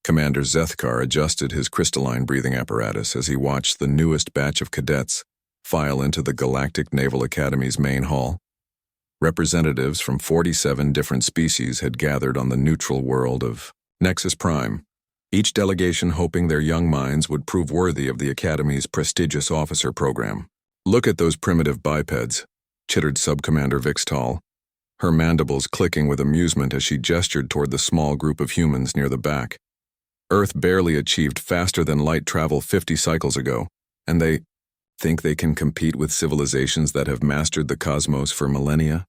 Commander Zethkar adjusted his crystalline breathing apparatus as he watched the newest batch of cadets file into the Galactic Naval Academy's main hall. Representatives from 47 different species had gathered on the neutral world of Nexus Prime, each delegation hoping their young minds would prove worthy of the Academy's prestigious officer program. "Look at those primitive bipeds," chittered Subcommander Vixtal, her mandibles clicking with amusement as she gestured toward the small group of humans near the back. Earth barely achieved faster-than-light travel 50 cycles ago, and they think they can compete with civilizations that have mastered the cosmos for millennia?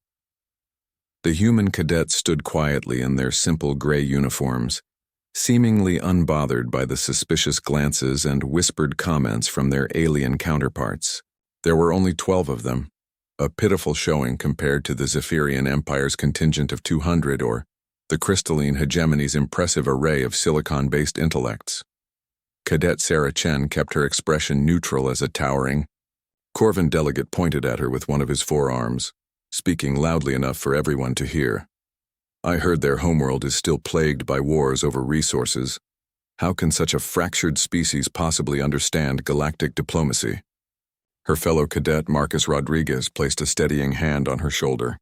The human cadets stood quietly in their simple gray uniforms, seemingly unbothered by the suspicious glances and whispered comments from their alien counterparts. There were only 12 of them, a pitiful showing compared to the Zephyrian Empire's contingent of 200 or the crystalline hegemony's impressive array of silicon-based intellects. Cadet Sarah Chen kept her expression neutral as a towering Corvin delegate pointed at her with one of his forearms, speaking loudly enough for everyone to hear. "I heard their homeworld is still plagued by wars over resources. How can such a fractured species possibly understand galactic diplomacy?" Her fellow cadet Marcus Rodriguez placed a steadying hand on her shoulder.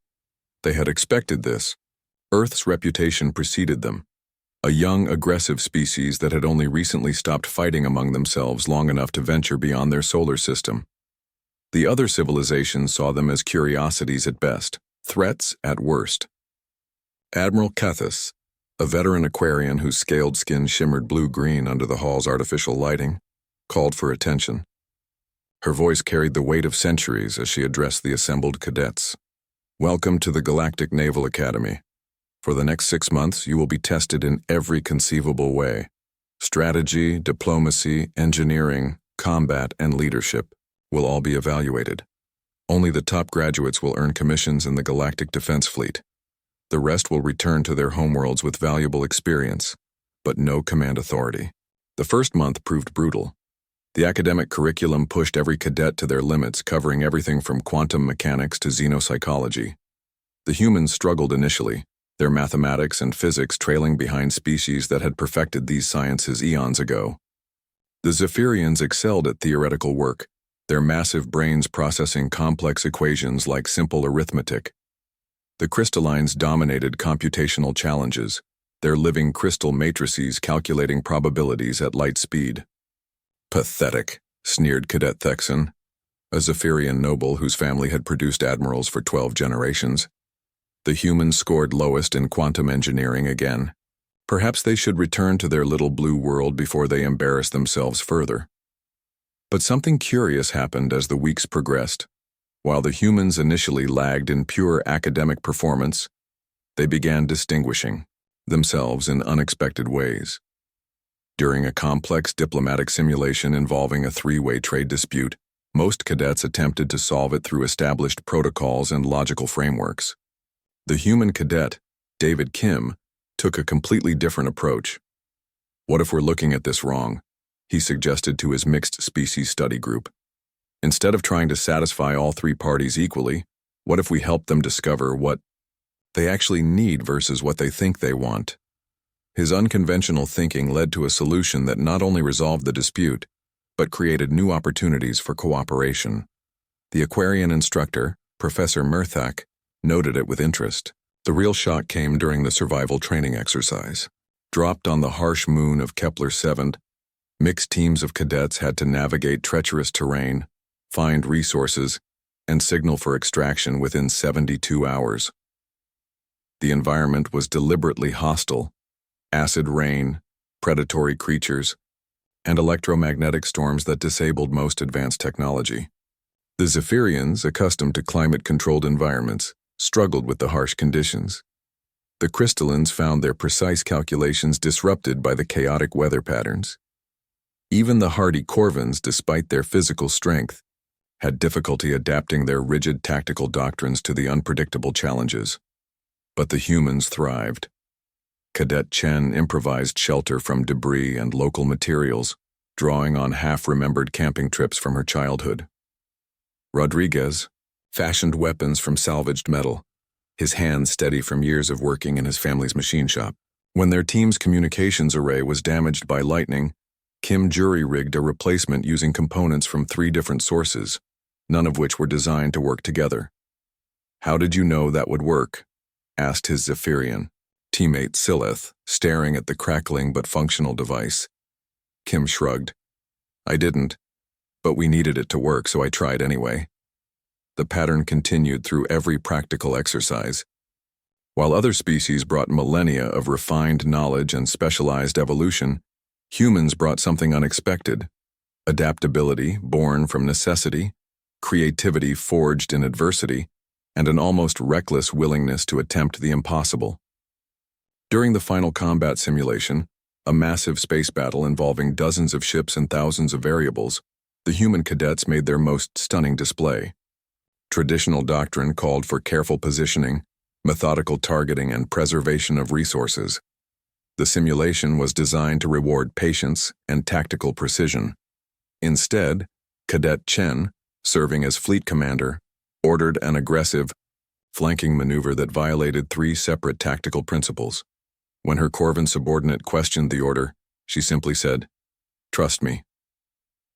They had expected this. Earth's reputation preceded them. A young, aggressive species that had only recently stopped fighting among themselves long enough to venture beyond their solar system. The other civilizations saw them as curiosities at best, threats at worst. Admiral Cathus, a veteran Aquarian whose scaled skin shimmered blue-green under the hall's artificial lighting, called for attention. Her voice carried the weight of centuries as she addressed the assembled cadets. "Welcome to the Galactic Naval Academy. For the next 6 months, you will be tested in every conceivable way. Strategy, diplomacy, engineering, combat, and leadership will all be evaluated. Only the top graduates will earn commissions in the Galactic Defense Fleet. The rest will return to their homeworlds with valuable experience, but no command authority." The first month proved brutal. The academic curriculum pushed every cadet to their limits, covering everything from quantum mechanics to xenopsychology. The humans struggled initially, their mathematics and physics trailing behind species that had perfected these sciences eons ago. The Zephyrians excelled at theoretical work, their massive brains processing complex equations like simple arithmetic. The crystallines dominated computational challenges, their living crystal matrices calculating probabilities at light speed. "Pathetic," sneered Cadet Thexan, a Zephyrian noble whose family had produced admirals for 12 generations. The humans scored lowest in quantum engineering again. Perhaps they should return to their little blue world before they embarrass themselves further. But something curious happened as the weeks progressed. While the humans initially lagged in pure academic performance, they began distinguishing themselves in unexpected ways. During a complex diplomatic simulation involving a 3-way trade dispute, most cadets attempted to solve it through established protocols and logical frameworks. The human cadet, David Kim, took a completely different approach. "What if we're looking at this wrong?" he suggested to his mixed species study group. "Instead of trying to satisfy all 3 parties equally, what if we help them discover what they actually need versus what they think they want?" His unconventional thinking led to a solution that not only resolved the dispute, but created new opportunities for cooperation. The Aquarian instructor, Professor Murthak, noted it with interest. The real shock came during the survival training exercise. Dropped on the harsh moon of Kepler-7, mixed teams of cadets had to navigate treacherous terrain, find resources, and signal for extraction within 72 hours. The environment was deliberately hostile. Acid rain, predatory creatures, and electromagnetic storms that disabled most advanced technology. The Zephyrians, accustomed to climate-controlled environments, struggled with the harsh conditions. The crystallines found their precise calculations disrupted by the chaotic weather patterns. Even the hardy Corvins, despite their physical strength, had difficulty adapting their rigid tactical doctrines to the unpredictable challenges. But the humans thrived. Cadet Chen improvised shelter from debris and local materials, drawing on half-remembered camping trips from her childhood. Rodriguez fashioned weapons from salvaged metal, his hands steady from years of working in his family's machine shop. When their team's communications array was damaged by lightning, Kim jury-rigged a replacement using components from 3 different sources, none of which were designed to work together. "How did you know that would work?" asked his Zephyrian teammate Silith, staring at the crackling but functional device. Kim shrugged. "I didn't, but we needed it to work, so I tried anyway." The pattern continued through every practical exercise. While other species brought millennia of refined knowledge and specialized evolution, humans brought something unexpected: adaptability born from necessity, creativity forged in adversity, and an almost reckless willingness to attempt the impossible. During the final combat simulation, a massive space battle involving dozens of ships and thousands of variables, the human cadets made their most stunning display. Traditional doctrine called for careful positioning, methodical targeting, and preservation of resources. The simulation was designed to reward patience and tactical precision. Instead, Cadet Chen, serving as fleet commander, ordered an aggressive, flanking maneuver that violated 3 separate tactical principles. When her Corvan subordinate questioned the order, she simply said, "Trust me."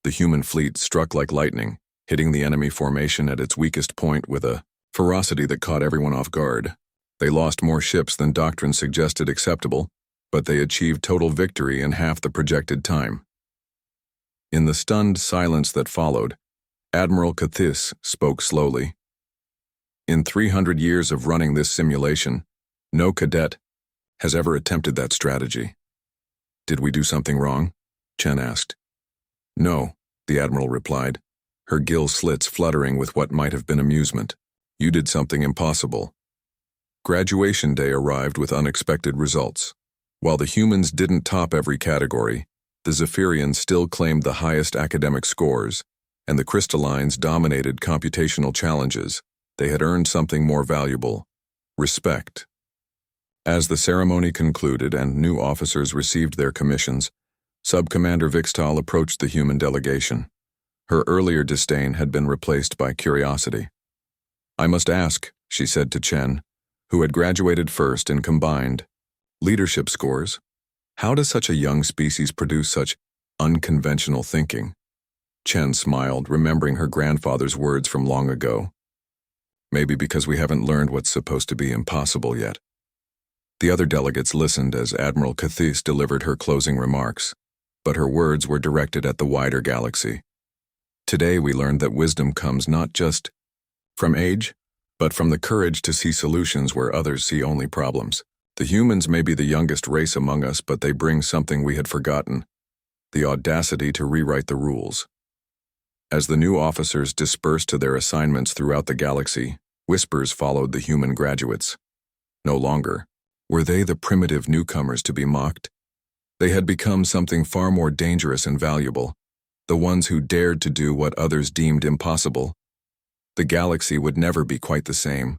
The human fleet struck like lightning, hitting the enemy formation at its weakest point with a ferocity that caught everyone off guard. They lost more ships than doctrine suggested acceptable, but they achieved total victory in half the projected time. In the stunned silence that followed, Admiral Cathis spoke slowly. "In 300 years of running this simulation, no cadet has ever attempted that strategy." "Did we do something wrong?" Chen asked. "No," the Admiral replied, her gill slits fluttering with what might have been amusement. "You did something impossible." Graduation day arrived with unexpected results. While the humans didn't top every category, the Zephyrians still claimed the highest academic scores, and the crystallines dominated computational challenges. They had earned something more valuable: respect. As the ceremony concluded and new officers received their commissions, Sub-Commander Vixtal approached the human delegation. Her earlier disdain had been replaced by curiosity. "I must ask," she said to Chen, who had graduated first in combined leadership scores, "how does such a young species produce such unconventional thinking?" Chen smiled, remembering her grandfather's words from long ago. "Maybe because we haven't learned what's supposed to be impossible yet." The other delegates listened as Admiral Cathis delivered her closing remarks, but her words were directed at the wider galaxy. "Today we learned that wisdom comes not just from age, but from the courage to see solutions where others see only problems. The humans may be the youngest race among us, but they bring something we had forgotten: the audacity to rewrite the rules." As the new officers dispersed to their assignments throughout the galaxy, whispers followed the human graduates. No longer were they the primitive newcomers to be mocked. They had become something far more dangerous and valuable, the ones who dared to do what others deemed impossible. The galaxy would never be quite the same,